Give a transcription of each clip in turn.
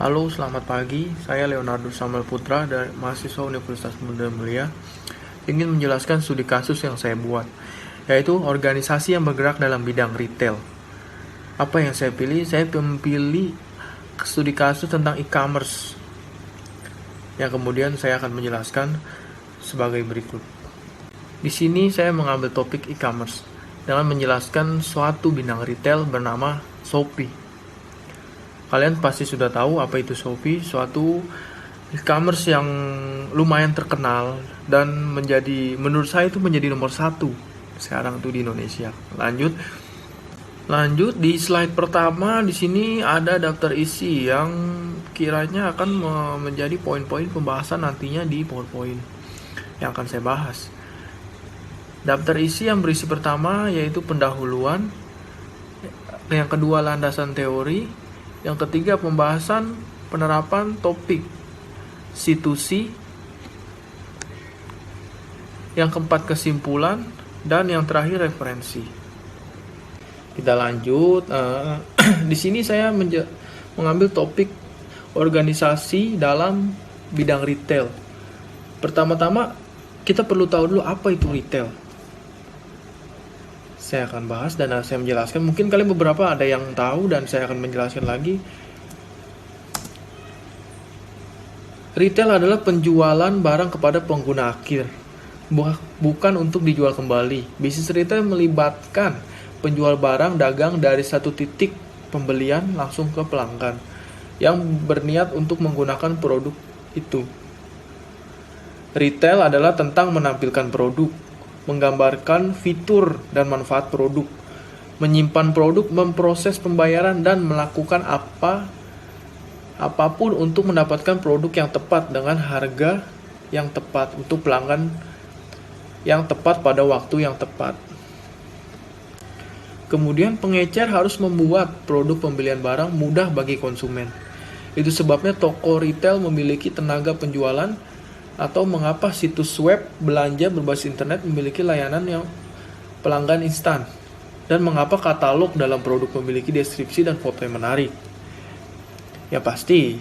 Halo, selamat pagi. Saya Leonardo Samuel Putra dari mahasiswa Universitas Muda Mulia. Ingin menjelaskan studi kasus yang saya buat, yaitu organisasi yang bergerak dalam bidang retail. Apa yang saya pilih? Saya memilih studi kasus tentang e-commerce, yang kemudian saya akan menjelaskan sebagai berikut. Di sini saya mengambil topik e-commerce dengan menjelaskan suatu bidang retail bernama Shopee. Kalian pasti sudah tahu apa itu Shopee, suatu e-commerce yang lumayan terkenal dan menurut saya itu menjadi nomor satu sekarang tuh di Indonesia. Lanjut di slide pertama, di sini ada daftar isi yang kiranya akan menjadi poin-poin pembahasan nantinya di PowerPoint yang akan saya bahas. Daftar isi yang berisi pertama yaitu pendahuluan, yang kedua landasan teori, yang ketiga pembahasan penerapan topik situasi, yang keempat kesimpulan, dan yang terakhir referensi. Kita lanjut. Di sini saya mengambil topik organisasi dalam bidang retail. Pertama-tama kita perlu tahu dulu apa itu retail. Saya akan bahas dan saya menjelaskan. Mungkin kalian beberapa ada yang tahu dan saya akan menjelaskan lagi. Retail adalah penjualan barang kepada pengguna akhir, bukan untuk dijual kembali. Bisnis retail melibatkan penjual barang dagang dari satu titik pembelian langsung ke pelanggan yang berniat untuk menggunakan produk itu. Retail adalah tentang menampilkan produk, menggambarkan fitur dan manfaat produk, menyimpan produk, memproses pembayaran, dan melakukan apapun untuk mendapatkan produk yang tepat dengan harga yang tepat untuk pelanggan yang tepat pada waktu yang tepat. Kemudian pengecer harus membuat produk pembelian barang mudah bagi konsumen. Itu sebabnya toko retail memiliki tenaga penjualan, atau mengapa situs web belanja berbasis internet memiliki layanan yang pelanggan instan, dan mengapa katalog dalam produk memiliki deskripsi dan foto yang menarik. Ya pasti,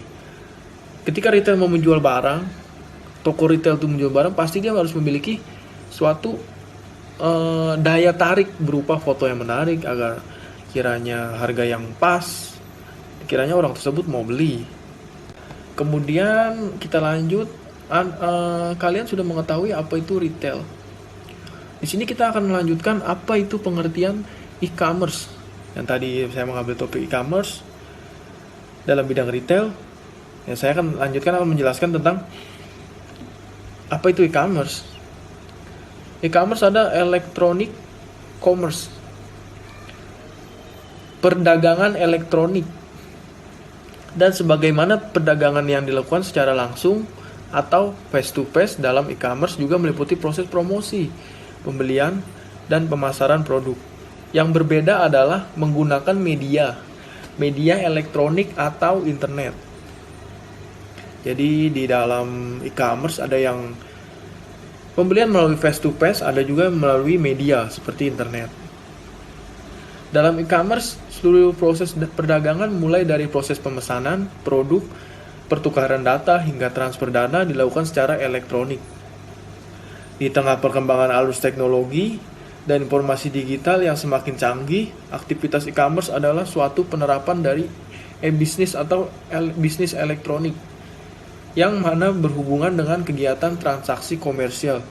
ketika retail mau menjual barang, toko retail itu menjual barang, pasti dia harus memiliki suatu daya tarik berupa foto yang menarik agar kiranya harga yang pas, kiranya orang tersebut mau beli. Kemudian kita lanjut. Kalian sudah mengetahui apa itu retail. Di sini kita akan melanjutkan apa itu pengertian e-commerce. Yang tadi saya mengambil topik e-commerce dalam bidang retail. Ya, saya akan lanjutkan akan menjelaskan tentang apa itu e-commerce. E-commerce ada electronic commerce, perdagangan elektronik, dan sebagaimana perdagangan yang dilakukan secara langsung atau face to face dalam e-commerce juga meliputi proses promosi, pembelian, dan pemasaran produk. Yang berbeda adalah menggunakan media elektronik atau internet. Jadi di dalam e-commerce ada yang pembelian melalui face to face, ada juga melalui media seperti internet. Dalam e-commerce, seluruh proses perdagangan mulai dari proses pemesanan produk, pertukaran data, hingga transfer dana dilakukan secara elektronik. Di tengah perkembangan arus teknologi dan informasi digital yang semakin canggih, aktivitas e-commerce adalah suatu penerapan dari e-business atau bisnis elektronik yang mana berhubungan dengan kegiatan transaksi komersial.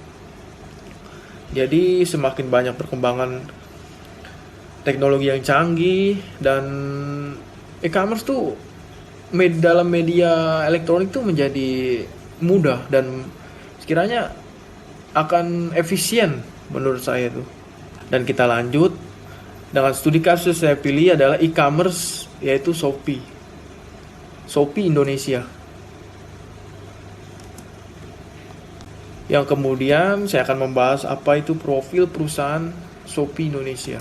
Jadi semakin banyak perkembangan teknologi yang canggih, dan e-commerce tuh dalam media elektronik tuh menjadi mudah dan sekiranya akan efisien menurut saya tuh. Dan kita lanjut dengan studi kasus saya pilih adalah e-commerce, yaitu Shopee Indonesia. Yang kemudian saya akan membahas apa itu profil perusahaan Shopee Indonesia.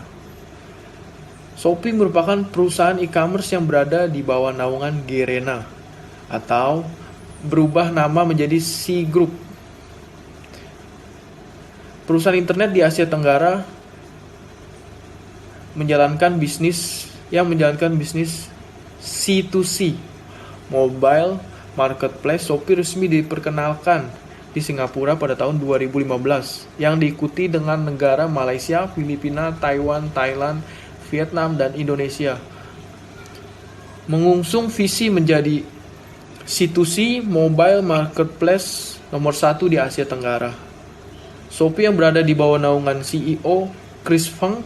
Shopee merupakan perusahaan e-commerce yang berada di bawah naungan Gerena atau berubah nama menjadi C Group. Perusahaan internet di Asia Tenggara menjalankan bisnis C2C, mobile marketplace Shopee resmi diperkenalkan di Singapura pada tahun 2015 yang diikuti dengan negara Malaysia, Filipina, Taiwan, Thailand, Vietnam, dan Indonesia. Mengusung visi menjadi situsi mobile marketplace nomor 1 di Asia Tenggara. Shopee yang berada di bawah naungan CEO Chris Feng,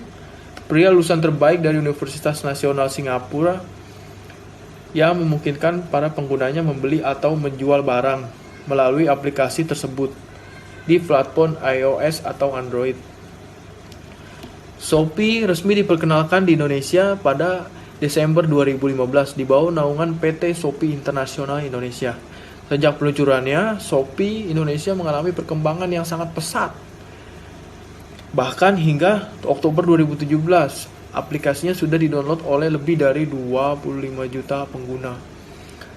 pria lulusan terbaik dari Universitas Nasional Singapura, yang memungkinkan para penggunanya membeli atau menjual barang melalui aplikasi tersebut di platform iOS atau Android. Shopee resmi diperkenalkan di Indonesia pada Desember 2015 di bawah naungan PT Shopee International Indonesia. Sejak peluncurannya, Shopee Indonesia mengalami perkembangan yang sangat pesat. Bahkan hingga Oktober 2017, aplikasinya sudah didownload oleh lebih dari 25 juta pengguna.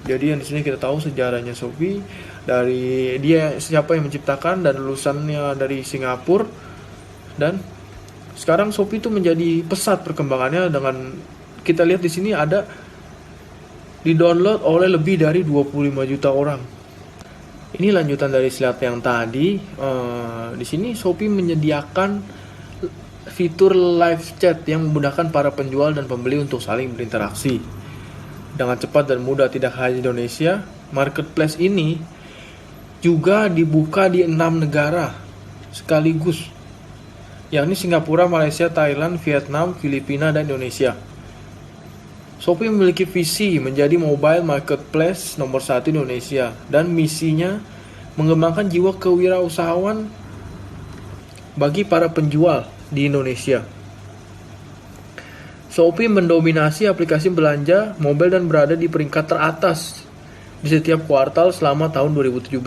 Jadi yang di sini kita tahu sejarahnya Shopee, dari dia siapa yang menciptakan dan lulusannya dari Singapura, dan sekarang Shopee itu menjadi pesat perkembangannya dengan kita lihat di sini ada di-download oleh lebih dari 25 juta orang. Ini lanjutan dari slide yang tadi. Di sini Shopee menyediakan fitur live chat yang memudahkan para penjual dan pembeli untuk saling berinteraksi dengan cepat dan mudah. Tidak hanya di Indonesia, marketplace ini juga dibuka di 6 negara sekaligus, yakni Singapura, Malaysia, Thailand, Vietnam, Filipina, dan Indonesia. Shopee memiliki visi menjadi mobile marketplace nomor 1 di Indonesia dan misinya mengembangkan jiwa kewirausahaan bagi para penjual di Indonesia. Shopee mendominasi aplikasi belanja mobile dan berada di peringkat teratas di setiap kuartal selama tahun 2017.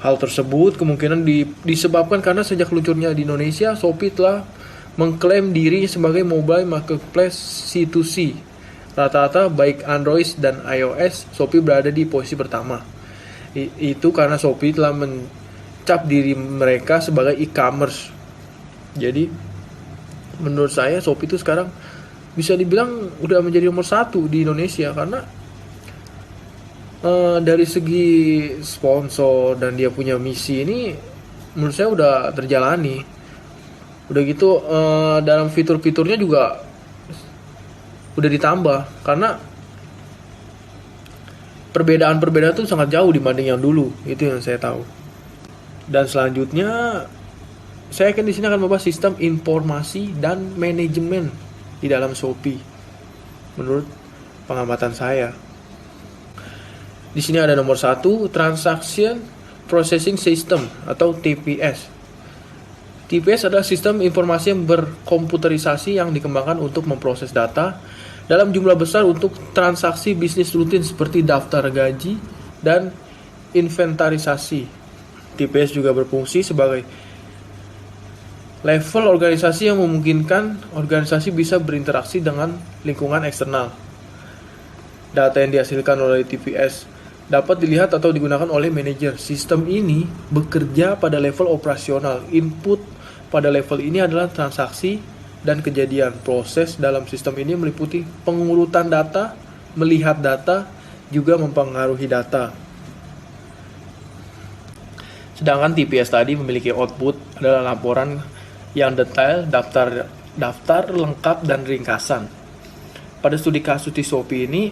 Hal tersebut kemungkinan disebabkan karena sejak luncurnya di Indonesia, Shopee telah mengklaim diri sebagai mobile marketplace C2C. Rata-rata baik Android dan iOS, Shopee berada di posisi pertama. Itu karena Shopee telah mencap diri mereka sebagai e-commerce. Jadi menurut saya Shopee itu sekarang bisa dibilang udah menjadi nomor 1 di Indonesia, karena dari segi sponsor dan dia punya misi ini menurut saya udah terjalani. Udah gitu dalam fitur-fiturnya juga udah ditambah, karena perbedaan-perbedaan itu sangat jauh dibanding yang dulu. Itu yang saya tahu. Dan selanjutnya saya akan di sini akan membahas sistem informasi dan manajemen di dalam Shopee menurut pengamatan saya. Di sini ada nomor 1, Transaction Processing System atau TPS. TPS adalah sistem informasi yang berkomputerisasi yang dikembangkan untuk memproses data dalam jumlah besar untuk transaksi bisnis rutin seperti daftar gaji dan inventarisasi. TPS juga berfungsi sebagai level organisasi yang memungkinkan organisasi bisa berinteraksi dengan lingkungan eksternal. Data yang dihasilkan oleh TPS dapat dilihat atau digunakan oleh manajer. Sistem ini bekerja pada level operasional. Input pada level ini adalah transaksi dan kejadian. Proses dalam sistem ini meliputi pengurutan data, melihat data, juga mempengaruhi data. Sedangkan TPS tadi memiliki output adalah laporan yang detail, daftar lengkap dan ringkasan. Pada studi kasus di Shopee ini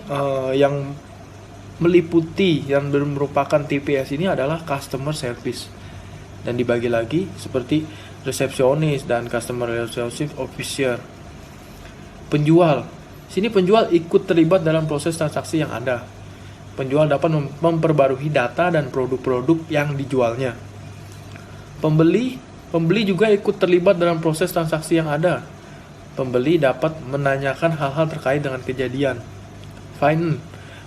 yang meliputi yang merupakan TPS ini adalah customer service, dan dibagi lagi seperti resepsionis dan customer relationship officer. Penjual, sini penjual ikut terlibat dalam proses transaksi yang ada. Penjual dapat memperbarui data dan produk-produk yang dijualnya. Pembeli juga ikut terlibat dalam proses transaksi yang ada. Pembeli dapat menanyakan hal-hal terkait dengan kejadian. Finance,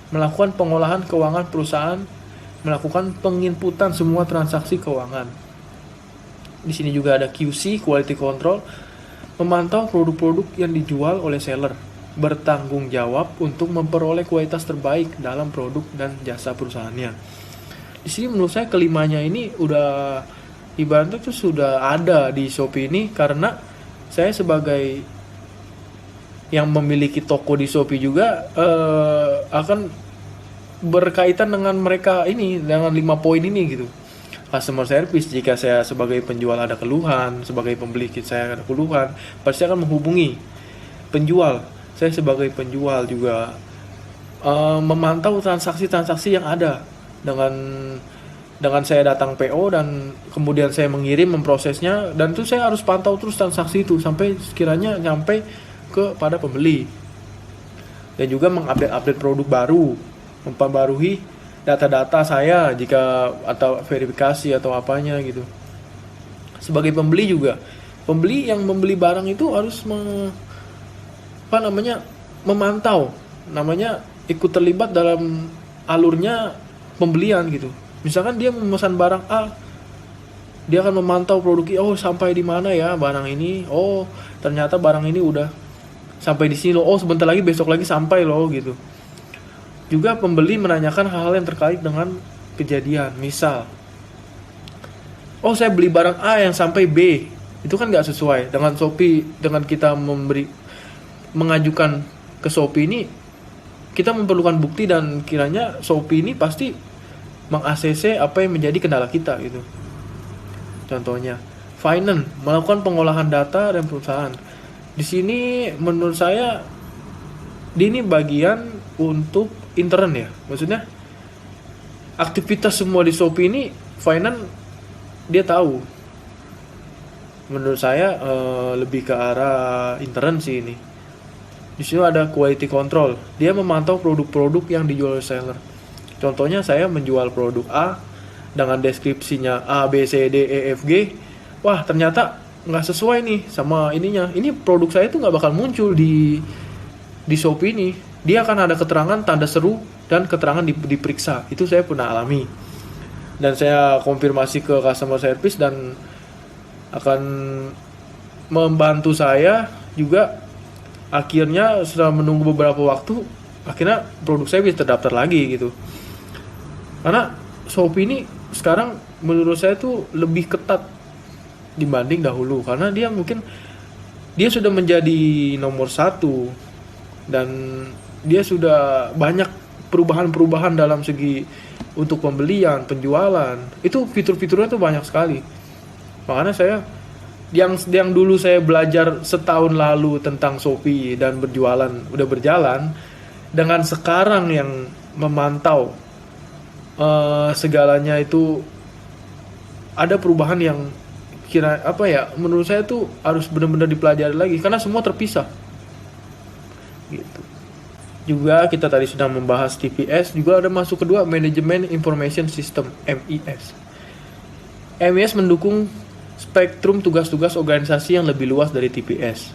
melakukan pengolahan keuangan perusahaan, melakukan penginputan semua transaksi keuangan. Di sini juga ada QC, quality control, memantau produk-produk yang dijual oleh seller, bertanggung jawab untuk memperoleh kualitas terbaik dalam produk dan jasa perusahaannya. Di sini menurut saya kelimanya ini udah ibaratnya itu sudah ada di Shopee ini, karena saya sebagai yang memiliki toko di Shopee juga akan berkaitan dengan mereka ini, dengan 5 poin ini gitu. Customer service, jika saya sebagai penjual ada keluhan, sebagai pembeli saya ada keluhan, pasti akan menghubungi penjual. Saya sebagai penjual juga memantau transaksi-transaksi yang ada dengan saya datang PO dan kemudian saya mengirim, memprosesnya, dan itu saya harus pantau terus transaksi itu sampai sekiranya nyampe kepada pembeli. Dan juga mengupdate produk baru, memperbarui data-data saya jika atau verifikasi atau apanya gitu. Sebagai pembeli juga, pembeli yang membeli barang itu harus memantau, ikut terlibat dalam alurnya pembelian gitu. Misalkan dia memesan barang A, dia akan memantau produknya, oh sampai di mana ya barang ini, oh ternyata barang ini udah sampai di sini loh, oh sebentar lagi, besok lagi sampai loh gitu. Juga pembeli menanyakan hal-hal yang terkait dengan kejadian. Misal, oh saya beli barang A yang sampai B, itu kan nggak sesuai dengan Shopee. Dengan kita mengajukan ke Shopee ini, kita memerlukan bukti dan kiranya Shopee ini pasti meng-ACC apa yang menjadi kendala kita gitu. Contohnya, finance, melakukan pengolahan data dan perusahaan. Di sini menurut saya ini bagian untuk intern ya. Maksudnya aktivitas semua di Shopee ini finance dia tahu. Menurut saya lebih ke arah intern sih ini. Di sini ada quality control. Dia memantau produk-produk yang dijual seller. Contohnya saya menjual produk A dengan deskripsinya A, B, C, D, E, F, G. Wah ternyata nggak sesuai nih sama ininya. Ini produk saya tuh nggak bakal muncul di Shopee ini. Dia akan ada keterangan tanda seru dan keterangan diperiksa. Itu saya pernah alami. Dan saya konfirmasi ke customer service dan akan membantu saya juga. Akhirnya setelah menunggu beberapa waktu, akhirnya produk saya bisa terdaftar lagi gitu. Karena Shopee ini sekarang menurut saya tuh lebih ketat dibanding dahulu. Karena dia sudah menjadi nomor 1 dan dia sudah banyak perubahan-perubahan dalam segi untuk pembelian, penjualan. Itu fitur-fiturnya tuh banyak sekali. Makanya saya yang dulu saya belajar setahun lalu tentang Shopee dan udah berjalan, dengan sekarang yang memantau segalanya itu ada perubahan yang menurut saya tuh harus benar-benar dipelajari lagi karena semua terpisah gitu. Juga kita tadi sudah membahas TPS, juga ada masuk kedua, Management Information System, MES. MES mendukung spektrum tugas-tugas organisasi yang lebih luas dari TPS,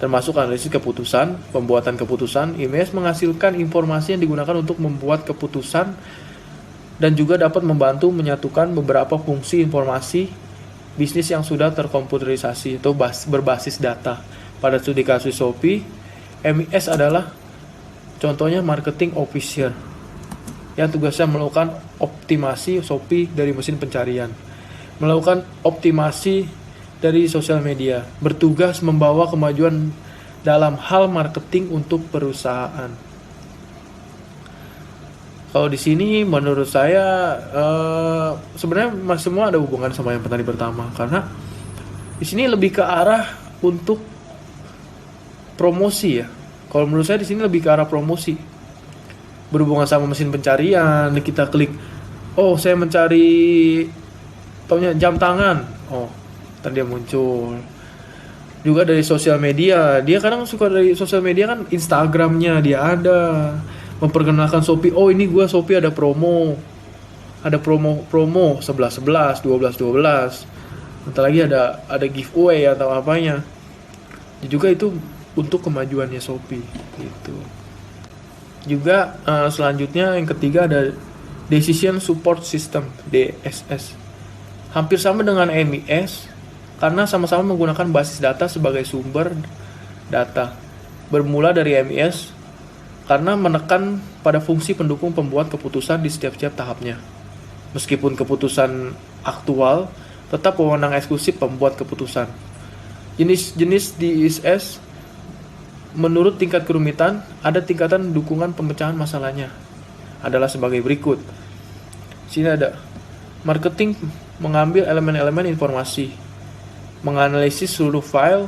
termasuk analisis keputusan, pembuatan keputusan. MES menghasilkan informasi yang digunakan untuk membuat keputusan dan juga dapat membantu menyatukan beberapa fungsi informasi bisnis yang sudah terkomputerisasi atau berbasis data. Pada studi kasus Shopee, MES adalah contohnya marketing officer yang tugasnya melakukan optimasi Shopee dari mesin pencarian, melakukan optimasi dari sosial media, bertugas membawa kemajuan dalam hal marketing untuk perusahaan. Kalau di sini menurut saya sebenarnya semua ada hubungan sama yang tadi pertama, karena di sini lebih ke arah untuk promosi ya. Kalau menurut saya di sini lebih ke arah promosi, berhubungan sama mesin pencarian. Kita klik, oh saya mencari jam tangan, oh ntar dia muncul. Juga dari sosial media, dia kadang suka dari sosial media kan, Instagramnya dia ada memperkenalkan Shopee. Oh ini gue Shopee ada promo 11 12 nanti lagi ada giveaway atau apanya. Juga itu untuk kemajuannya Shopee gitu. Juga selanjutnya yang ketiga ada Decision Support System, DSS. Hampir sama dengan MES karena sama-sama menggunakan basis data sebagai sumber data. Bermula dari MES karena menekan pada fungsi pendukung pembuat keputusan di setiap tahapnya. Meskipun keputusan aktual, tetap wewenang eksklusif pembuat keputusan. Jenis-jenis DSS menurut tingkat kerumitan, ada tingkatan dukungan pemecahan masalahnya. adalah sebagai berikut. Sini ada marketing mengambil elemen-elemen informasi, menganalisis seluruh file,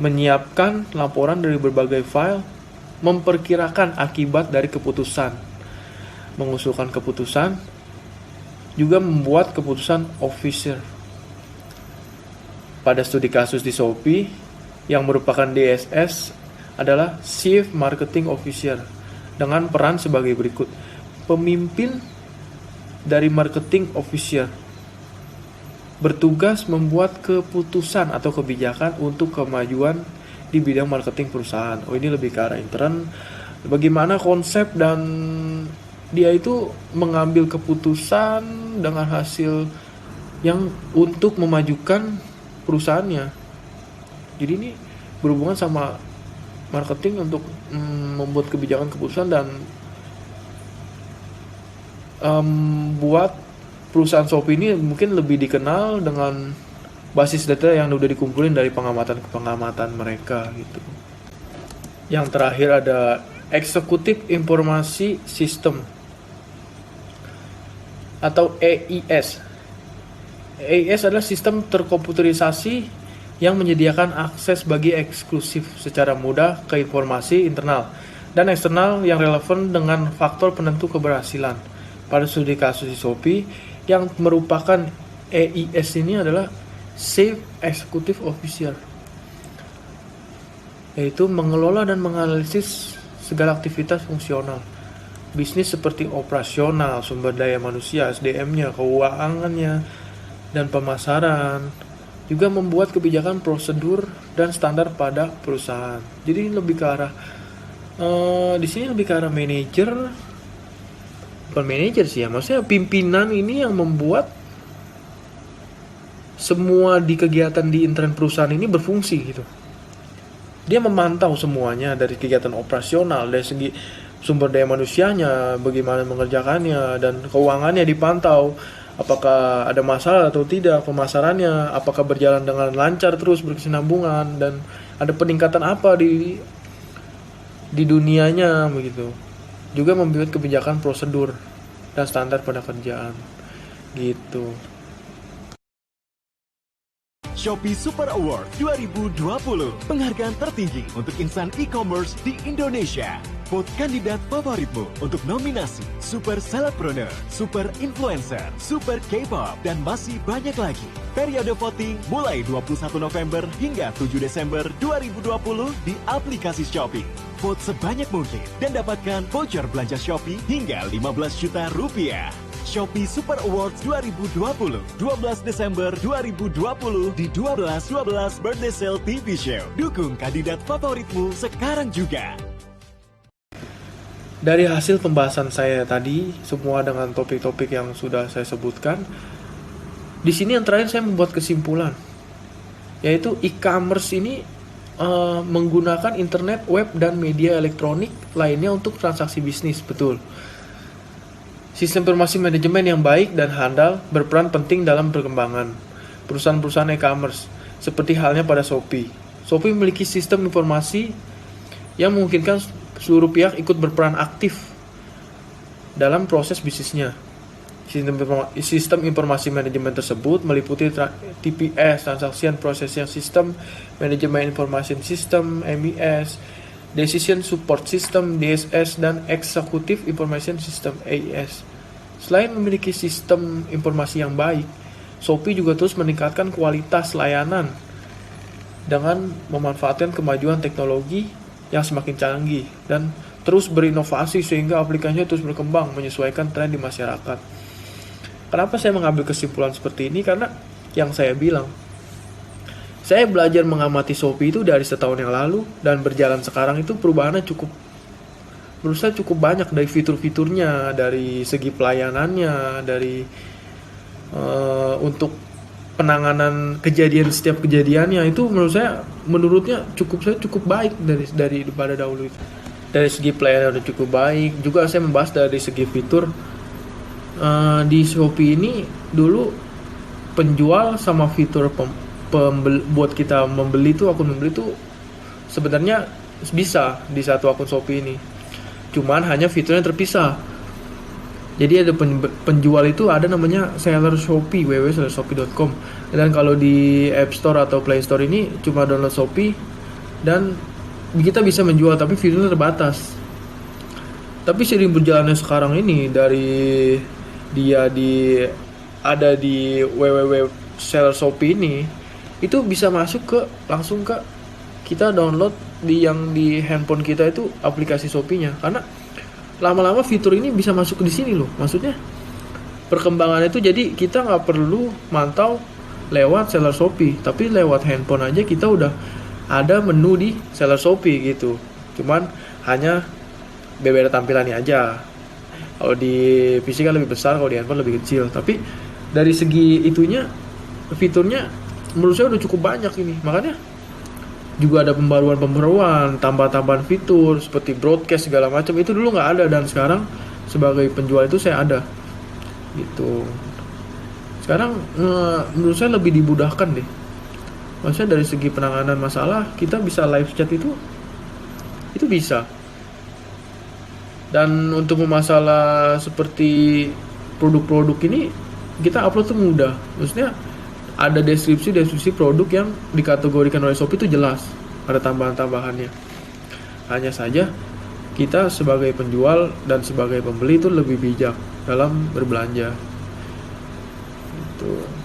menyiapkan laporan dari berbagai file, memperkirakan akibat dari keputusan, mengusulkan keputusan, juga membuat keputusan officer. Pada studi kasus di Shopee, yang merupakan DSS adalah Chief Marketing Officer dengan peran sebagai berikut. Pemimpin dari Marketing Officer bertugas membuat keputusan atau kebijakan untuk kemajuan di bidang marketing perusahaan. Ini lebih ke arah intern. Bagaimana konsep dan dia itu mengambil keputusan dengan hasil yang untuk memajukan perusahaannya. Jadi ini berhubungan sama marketing untuk membuat kebijakan keputusan dan buat perusahaan Shopee ini mungkin lebih dikenal dengan basis data yang udah dikumpulin dari pengamatan mereka gitu. Yang terakhir ada Executive Informasi System atau EIS. EIS adalah sistem terkomputerisasi yang menyediakan akses bagi eksklusif secara mudah ke informasi internal dan eksternal yang relevan dengan faktor penentu keberhasilan. Pada studi kasus di Shopee, yang merupakan EIS ini adalah Chief Executive Officer, yaitu mengelola dan menganalisis segala aktivitas fungsional bisnis seperti operasional, sumber daya manusia, SDM-nya, keuangannya, dan pemasaran. Juga membuat kebijakan prosedur dan standar pada perusahaan. Jadi lebih ke arah di sini lebih ke arah manajer, bukan manajer sih ya, maksudnya pimpinan ini yang membuat semua di kegiatan di intern perusahaan ini berfungsi gitu. Dia memantau semuanya dari kegiatan operasional, dari segi sumber daya manusianya, bagaimana mengerjakannya, dan keuangannya dipantau. Apakah ada masalah atau tidak pemasarannya, apakah berjalan dengan lancar terus berkesinambungan, dan ada peningkatan apa di dunianya begitu. Juga membuat kebijakan prosedur dan standar pada kerjaan gitu. Shopee Super Award 2020, penghargaan tertinggi untuk insan e-commerce di Indonesia. Vote kandidat favoritmu untuk nominasi Super Celebpreneur, Super Influencer, Super K-pop, dan masih banyak lagi. Periode voting mulai 21 November hingga 7 Desember 2020 di aplikasi Shopee. Vote sebanyak mungkin dan dapatkan voucher belanja Shopee hingga 15 juta rupiah. Shopee Super Awards 2020, 12 Desember 2020 di 12.12 Birthday Sale TV Show. Dukung kandidat favoritmu sekarang juga. Dari hasil pembahasan saya tadi, semua dengan topik-topik yang sudah saya sebutkan, di sini yang terakhir saya membuat kesimpulan, yaitu e-commerce ini menggunakan internet, web, dan media elektronik lainnya untuk transaksi bisnis, betul. Sistem informasi manajemen yang baik dan handal berperan penting dalam perkembangan perusahaan-perusahaan e-commerce, seperti halnya pada Shopee. Shopee memiliki sistem informasi yang memungkinkan seluruh pihak ikut berperan aktif dalam proses bisnisnya. Sistem informasi manajemen tersebut meliputi TPS, Transaction Processing System, Management Information System, MES, Decision Support System, DSS, dan Executive Information System, AIS. Selain memiliki sistem informasi yang baik, Shopee juga terus meningkatkan kualitas layanan dengan memanfaatkan kemajuan teknologi yang semakin canggih dan terus berinovasi sehingga aplikasinya terus berkembang menyesuaikan tren di masyarakat. Kenapa saya mengambil kesimpulan seperti ini? Karena yang saya bilang, saya belajar mengamati Shopee itu dari setahun yang lalu, dan berjalan sekarang itu perubahannya menurut saya cukup banyak, dari fitur-fiturnya, dari segi pelayanannya, dari untuk penanganan setiap kejadiannya itu menurutnya cukup baik dari pada dahulu itu. Dari segi pelayanan udah cukup baik. Juga saya membahas dari segi fitur. Di Shopee ini dulu penjual sama fitur buat kita membeli tuh, akun membeli tuh sebenarnya bisa di satu akun Shopee ini. Cuman hanya fiturnya terpisah. Jadi ada penjual itu ada namanya seller Shopee, www.sellershopee.com. Dan kalau di App Store atau Play Store ini cuma download Shopee dan kita bisa menjual, tapi fiturnya terbatas. Tapi seiring berjalannya sekarang ini, dari dia ada di www seller Shopee ini, itu bisa masuk ke langsung ke kita download di handphone kita itu aplikasi Shopee-nya. Karena lama-lama fitur ini bisa masuk di sini loh. Maksudnya perkembangannya itu jadi kita nggak perlu mantau lewat seller Shopee, tapi lewat handphone aja kita udah ada menu di seller Shopee gitu. Cuman hanya berbeda tampilannya aja. Kalau di PC kan lebih besar, kalau di handphone lebih kecil. Tapi dari segi itunya, fiturnya menurut saya udah cukup banyak ini. Makanya juga ada pembaruan, tambahan fitur seperti broadcast segala macam. Itu dulu nggak ada, dan sekarang sebagai penjual itu saya ada gitu. Sekarang menurut saya lebih dimudahkan deh. Maksudnya dari segi penanganan masalah, kita bisa live chat itu bisa. Dan untuk masalah seperti produk-produk ini, kita upload tuh mudah. Maksudnya ada deskripsi produk yang dikategorikan oleh Shopee itu jelas, ada tambahan-tambahannya. Hanya saja kita sebagai penjual dan sebagai pembeli itu lebih bijak dalam berbelanja. Itu.